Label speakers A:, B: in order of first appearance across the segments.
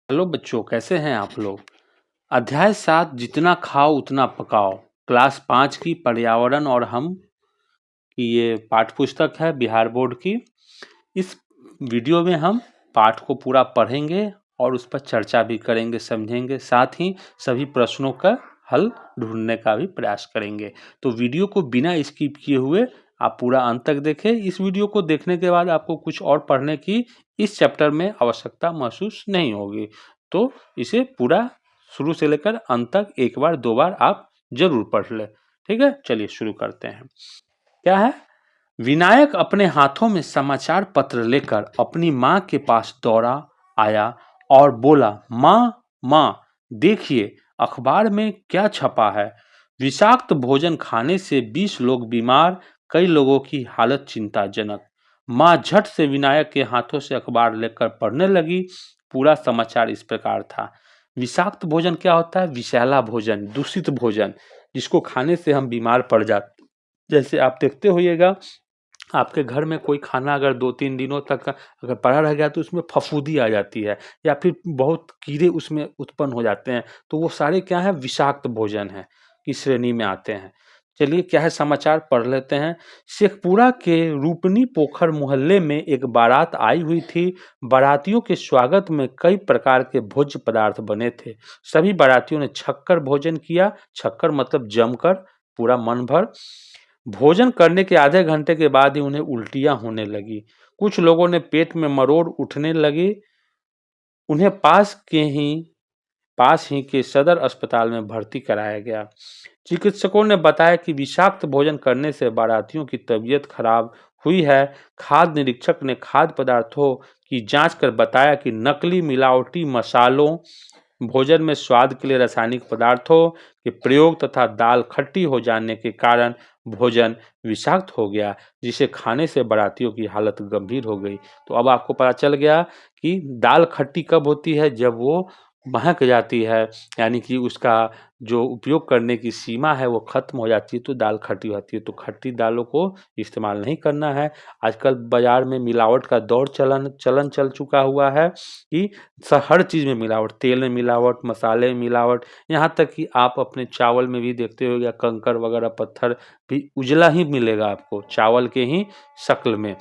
A: Hello बच्चों, कैसे हैं आप लोग। अध्याय 7 जितना खाओ उतना पकाओ, क्लास 5 की पर्यावरण और हम की ये पाठ्य पुस्तक है बिहार बोर्ड की। इस वीडियो में हम पाठ को पूरा पढ़ेंगे और उस पर चर्चा भी करेंगे, समझेंगे, साथ ही सभी प्रश्नों का हल ढूंढने का भी प्रयास करेंगे। तो वीडियो को बिना स्किप किए हुए आप पूरा अंत तक देखें। इस वीडियो को देखने के बाद आपको कुछ और पढ़ने की इस चैप्टर में आवश्यकता महसूस नहीं होगी, तो इसे पूरा शुरू से लेकर अंत तक एक बार दो बार आप जरूर पढ़ लें। ठीक है, चलिए शुरू करते हैं। क्या है, विनायक अपने हाथों में समाचार पत्र लेकर अपनी माँ के पास दौड़ा आया और बोला, माँ माँ देखिए अखबार में क्या छपा है। विषाक्त भोजन खाने से 20 लोग बीमार, कई लोगों की हालत चिंताजनक। माँ झट से विनायक के हाथों से अखबार लेकर पढ़ने लगी। पूरा समाचार इस प्रकार था। विषाक्त भोजन क्या होता है? विषैला भोजन, दूषित भोजन, जिसको खाने से हम बीमार पड़ जाते। जैसे आप देखते होइएगा, आपके घर में कोई खाना अगर 2-3 दिनों तक अगर पड़ा रह गया तो उसमें फफूंदी आ जाती है या फिर बहुत कीड़े उसमें उत्पन्न हो जाते हैं, तो वो सारे क्या है, विषाक्त भोजन है की श्रेणी में आते हैं। चलिए क्या है, समाचार पढ़ लेते हैं। शेखपुरा के रूपनी पोखर मोहल्ले में एक बारात आई हुई थी। बारातियों के स्वागत में कई प्रकार के भोज्य पदार्थ बने थे। सभी बारातियों ने छक्कर भोजन किया। छक्कर मतलब जमकर, पूरा मन भर। भोजन करने के आधे घंटे के बाद ही उन्हें उल्टियां होने लगी। कुछ लोगों ने पेट में मरोड़ उठने लगी। उन्हें पास ही के सदर अस्पताल में भर्ती कराया गया। चिकित्सकों ने बताया कि विषाक्त भोजन करने से बारातियों की तबीयत खराब हुई है। खाद्य निरीक्षक ने खाद्य पदार्थों की जांच कर बताया कि नकली मिलावटी मसालों, भोजन में स्वाद के लिए रासायनिक पदार्थों के प्रयोग तथा दाल खट्टी हो जाने के कारण भोजन विषाक्त हो गया, जिसे खाने से बारातियों की हालत गंभीर हो गई। तो अब आपको पता चल गया कि दाल खट्टी कब होती है, जब वो महक जाती है, यानी कि उसका जो उपयोग करने की सीमा है वो खत्म हो जाती है, तो दाल खट्टी होती है। तो खट्टी दालों को इस्तेमाल नहीं करना है। आजकल बाजार में मिलावट का दौर चलन चल चुका हुआ है कि हर चीज़ में मिलावट, तेल में मिलावट, मसाले में मिलावट, यहाँ तक कि आप अपने चावल में भी देखते होंगे कंकड़ वगैरह पत्थर भी उजला ही मिलेगा आपको चावल के ही शक्ल में।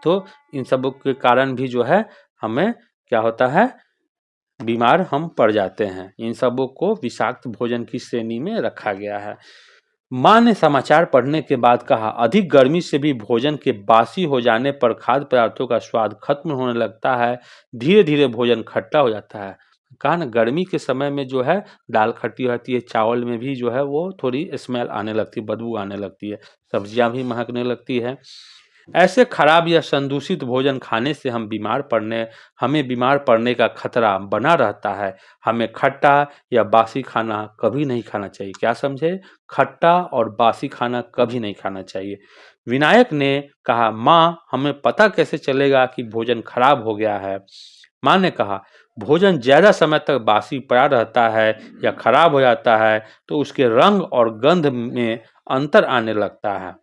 A: तो इन सब के कारण भी जो है हमें क्या होता है, बीमार हम पड़ जाते हैं। इन सबों को विषाक्त भोजन की श्रेणी में रखा गया है। माँ ने समाचार पढ़ने के बाद कहा, अधिक गर्मी से भी भोजन के बासी हो जाने पर खाद्य पदार्थों का स्वाद खत्म होने लगता है। धीरे धीरे भोजन खट्टा हो जाता है। कहा ना, गर्मी के समय में जो है दाल खट्टी रहती है, चावल में भी जो है वो थोड़ी स्मेल आने लगती है, बदबू आने लगती है, सब्जियां भी महकने लगती है। ऐसे खराब या संदूषित भोजन खाने से हमें बीमार पड़ने का खतरा बना रहता है। हमें खट्टा या बासी खाना कभी नहीं खाना चाहिए। क्या समझे? खट्टा और बासी खाना कभी नहीं खाना चाहिए। विनायक ने कहा, माँ हमें पता कैसे चलेगा कि भोजन खराब हो गया है? माँ ने कहा, भोजन ज्यादा समय तक बासी पड़ा रहता है या खराब हो जाता है तो उसके रंग और गंध में अंतर आने लगता है।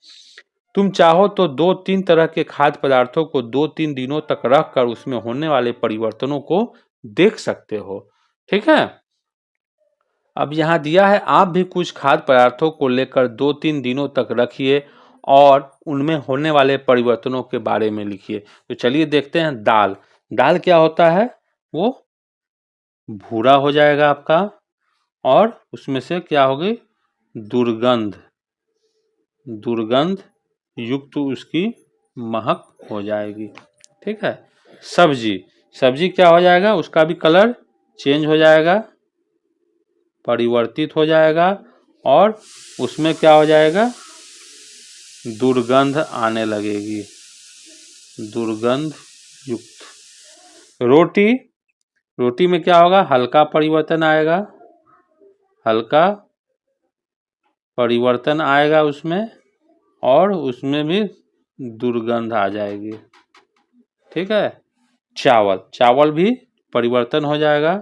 A: तुम चाहो तो 2-3 तरह के खाद्य पदार्थों को 2-3 दिनों तक रखकर उसमें होने वाले परिवर्तनों को देख सकते हो। ठीक है, अब यहाँ दिया है, आप भी कुछ खाद्य पदार्थों को लेकर 2-3 दिनों तक रखिए और उनमें होने वाले परिवर्तनों के बारे में लिखिए। तो चलिए देखते हैं। दाल, दाल क्या होता है? वो भूरा हो जाएगा आपका और उसमें से क्या होगी, दुर्गंध, दुर्गंध युक्त उसकी महक हो जाएगी। ठीक है। सब्जी, सब्जी क्या हो जाएगा, उसका भी कलर चेंज हो जाएगा, परिवर्तित हो जाएगा और उसमें क्या हो जाएगा, दुर्गंध आने लगेगी, दुर्गंध युक्त। रोटी, रोटी में क्या होगा, हल्का परिवर्तन आएगा, हल्का परिवर्तन आएगा उसमें और उसमें भी दुर्गंध आ जाएगी। ठीक है। चावल, चावल भी परिवर्तन हो जाएगा,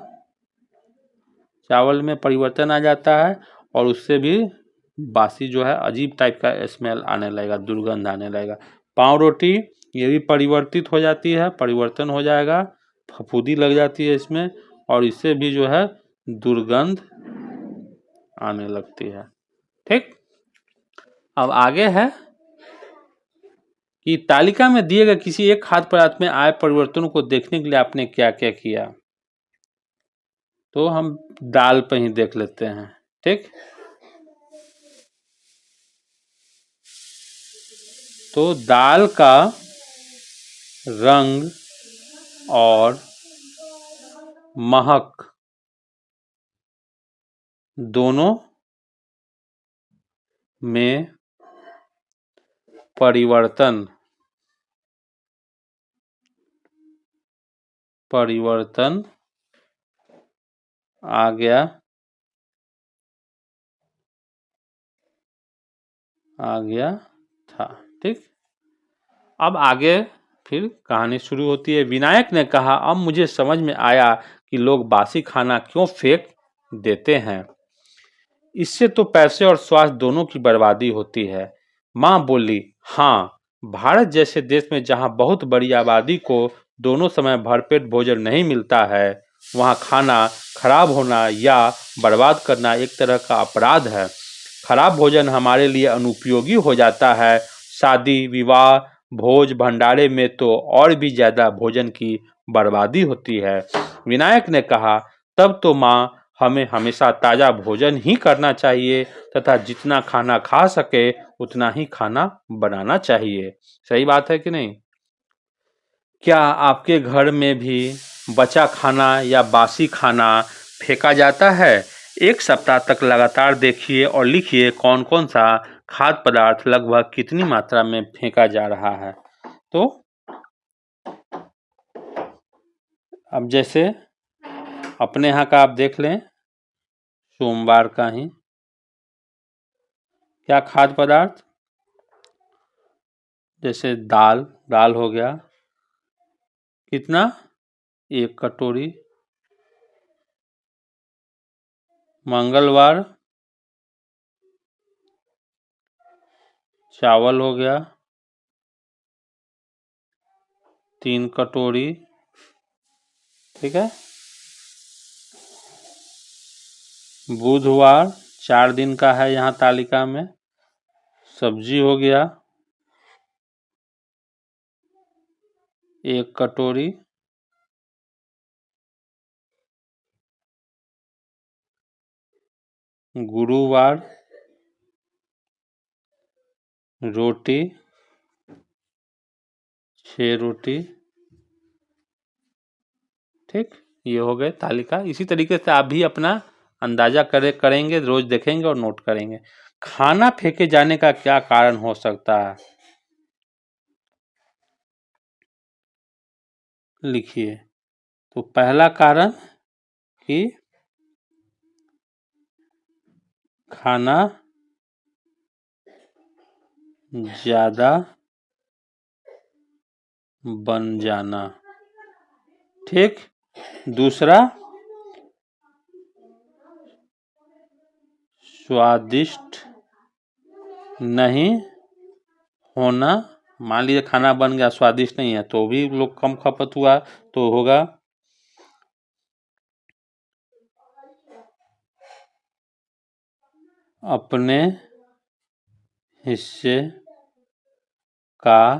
A: चावल में परिवर्तन आ जाता है और उससे भी बासी जो है अजीब टाइप का स्मेल आने लगेगा, दुर्गंध आने लगेगा। पाव रोटी, ये भी परिवर्तित हो जाती है, परिवर्तन हो जाएगा, फफूंदी लग जाती है इसमें और इससे भी जो है दुर्गंध आने लगती है। ठीक, अब आगे है कि तालिका में दिए गए किसी एक खाद्य पदार्थ में आए परिवर्तनों को देखने के लिए आपने क्या क्या किया। तो हम दाल पे ही देख लेते हैं। ठीक, तो दाल का रंग और महक दोनों में परिवर्तन आ गया था। ठीक, अब आगे फिर कहानी शुरू होती है। विनायक ने कहा, अब मुझे समझ में आया कि लोग बासी खाना क्यों फेंक देते हैं। इससे तो पैसे और स्वास्थ्य दोनों की बर्बादी होती है। माँ बोली, हाँ, भारत जैसे देश में जहाँ बहुत बड़ी आबादी को दोनों समय भरपेट भोजन नहीं मिलता है, वहाँ खाना खराब होना या बर्बाद करना एक तरह का अपराध है। खराब भोजन हमारे लिए अनुपयोगी हो जाता है। शादी विवाह भोज भंडारे में तो और भी ज्यादा भोजन की बर्बादी होती है। विनायक ने कहा, तब तो माँ हमें हमेशा ताजा भोजन ही करना चाहिए तथा जितना खाना खा सके उतना ही खाना बनाना चाहिए। सही बात है कि नहीं? क्या आपके घर में भी बचा खाना या बासी खाना फेंका जाता है? एक सप्ताह तक लगातार देखिए और लिखिए कौन कौन सा खाद्य पदार्थ लगभग कितनी मात्रा में फेंका जा रहा है। तो अब जैसे अपने यहाँ का आप देख लें, सोमवार का ही क्या खाद्य पदार्थ, जैसे दाल हो गया, कितना, 1 कटोरी। मंगलवार चावल हो गया 3 कटोरी। ठीक है, बुधवार 4 दिन का है यहाँ तालिका में, सब्जी हो गया 1 कटोरी। गुरुवार रोटी 6 रोटी। ठीक, ये हो गए तालिका। इसी तरीके से आप भी अपना अंदाजा करेंगे, रोज देखेंगे और नोट करेंगे। खाना फेंके जाने का क्या कारण हो सकता है, लिखिए। तो पहला कारण कि खाना ज्यादा बन जाना। ठीक, दूसरा स्वादिष्ट नहीं होना। मान लीजिए खाना बन गया स्वादिष्ट नहीं है तो भी लोग कम खपत हुआ तो होगा। अपने हिस्से का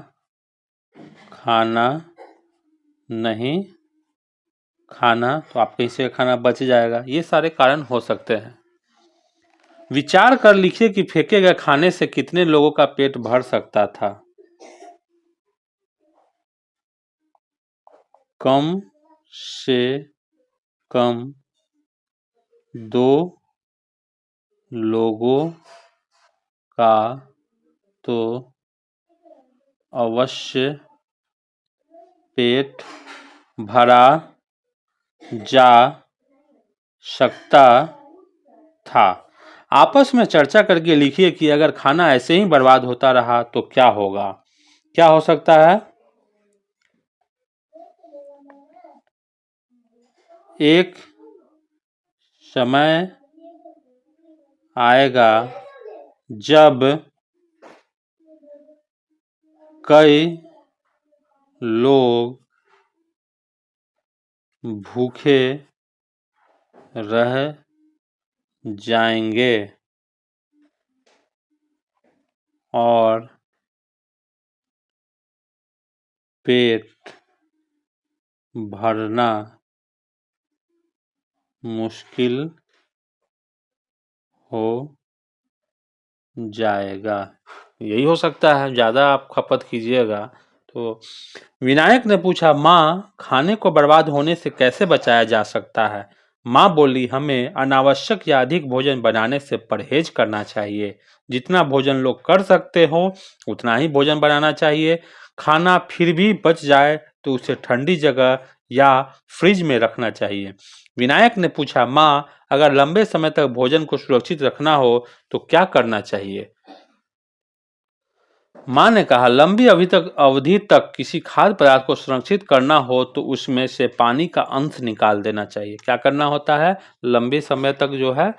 A: खाना नहीं खाना, तो आपके हिस्से का खाना बच जाएगा। ये सारे कारण हो सकते हैं। विचार कर लिखिए कि फेंके गए खाने से कितने लोगों का पेट भर सकता था। कम से कम 2 लोगों का तो अवश्य पेट भरा जा सकता था। आपस में चर्चा करके लिखिए कि अगर खाना ऐसे ही बर्बाद होता रहा तो क्या होगा। क्या हो सकता है? एक समय आएगा जब कई लोग भूखे रह जाएंगे और पेट भरना मुश्किल हो जाएगा। यही हो सकता है, ज़्यादा आप खपत कीजिएगा तो। विनायक ने पूछा, माँ, खाने को बर्बाद होने से कैसे बचाया जा सकता है? माँ बोली, हमें अनावश्यक या अधिक भोजन बनाने से परहेज करना चाहिए। जितना भोजन लोग कर सकते हो उतना ही भोजन बनाना चाहिए। खाना फिर भी बच जाए तो उसे ठंडी जगह या फ्रिज में रखना चाहिए। विनायक ने पूछा, माँ, अगर लंबे समय तक भोजन को सुरक्षित रखना हो तो क्या करना चाहिए? माँ ने कहा, लंबी अवधि तक किसी खाद्य पदार्थ को संरक्षित करना हो तो उसमें से पानी का अंश निकाल देना चाहिए। क्या करना होता है? लंबे समय तक जो है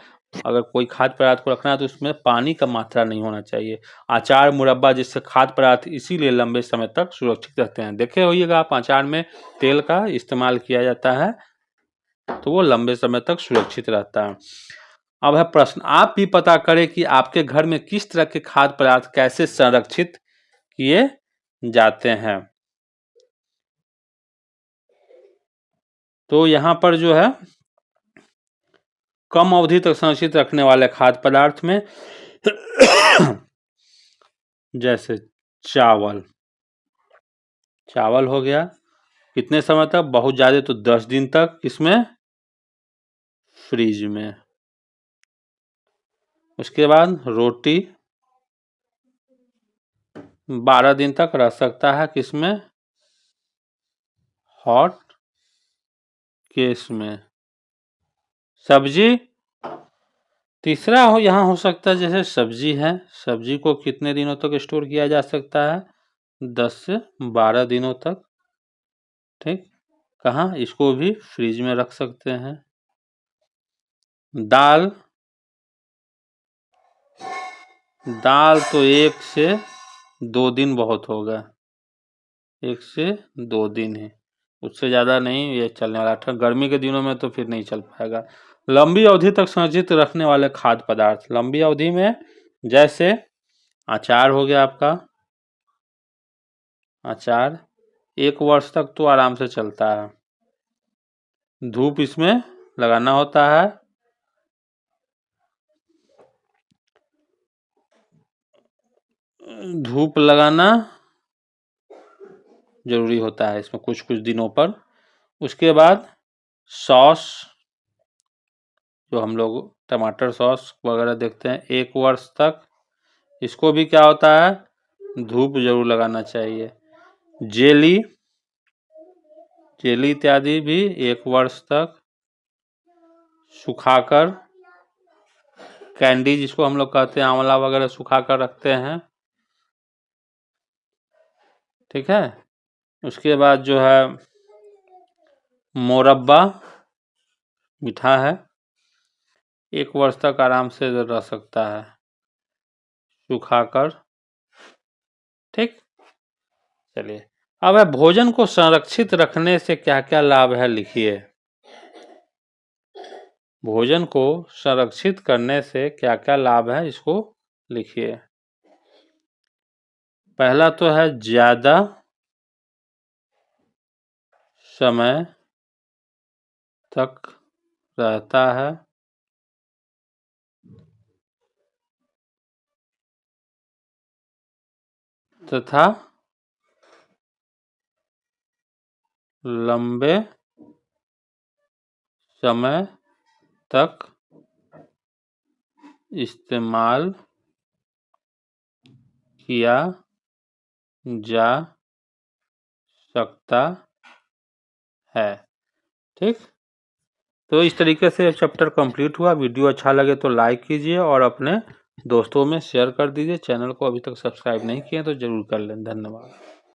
A: अगर कोई खाद्य पदार्थ को रखना है तो उसमें पानी का मात्रा नहीं होना चाहिए। अचार, मुरब्बा जिससे खाद्य पदार्थ इसीलिए लंबे समय तक सुरक्षित रहते हैं। देखे होइएगा आप, अचार में तेल का इस्तेमाल किया जाता है तो वो लंबे समय तक सुरक्षित रहता है। अब है प्रश्न, आप भी पता करें कि आपके घर में किस तरह के खाद्य पदार्थ कैसे संरक्षित किए जाते हैं। तो यहाँ पर जो है कम अवधि तक संरक्षित रखने वाले खाद्य पदार्थ में जैसे चावल हो गया, कितने समय तक? बहुत ज्यादा तो 10 दिन तक। किसमें? फ्रिज में। उसके बाद रोटी 12 दिन तक रह सकता है। किसमें? हॉट केस में। सब्जी तीसरा यहाँ हो सकता है, जैसे सब्जी है, सब्जी को कितने दिनों तक स्टोर किया जा सकता है? 10 से 12 दिनों तक। ठीक, कहाँ? इसको भी फ्रिज में रख सकते हैं। दाल तो 1 से 2 दिन बहुत होगा। 1 से 2 दिन है, उससे ज़्यादा नहीं ये चलने वाला। गर्मी के दिनों में तो फिर नहीं चल पाएगा। लंबी अवधि तक संरक्षित रखने वाले खाद्य पदार्थ, लंबी अवधि में जैसे अचार हो गया आपका। अचार 1 वर्ष तक तो आराम से चलता है। धूप इसमें लगाना होता है। धूप लगाना जरूरी होता है इसमें कुछ कुछ दिनों पर। उसके बाद सॉस, जो हम लोग टमाटर सॉस वगैरह देखते हैं, 1 वर्ष तक। इसको भी क्या होता है? धूप जरूर लगाना चाहिए। जेली इत्यादि भी 1 वर्ष तक। सुखाकर, कैंडी जिसको हम लोग कहते हैं, आंवला वगैरह सुखाकर रखते हैं। ठीक है। उसके बाद जो है मुरब्बा, मीठा है, 1 वर्ष तक आराम से रह सकता है सुखाकर। ठीक, चलिए अब है भोजन को संरक्षित रखने से क्या क्या लाभ है, लिखिए। भोजन को संरक्षित करने से क्या क्या लाभ है, इसको लिखिए। पहला तो है ज्यादा समय तक रहता है। तथा लंबे समय तक इस्तेमाल किया जा सकता है। ठीक, तो इस तरीके से चैप्टर कंप्लीट हुआ। वीडियो अच्छा लगे तो लाइक कीजिए और अपने दोस्तों में शेयर कर दीजिए। चैनल को अभी तक सब्सक्राइब नहीं किए तो जरूर कर लें। धन्यवाद।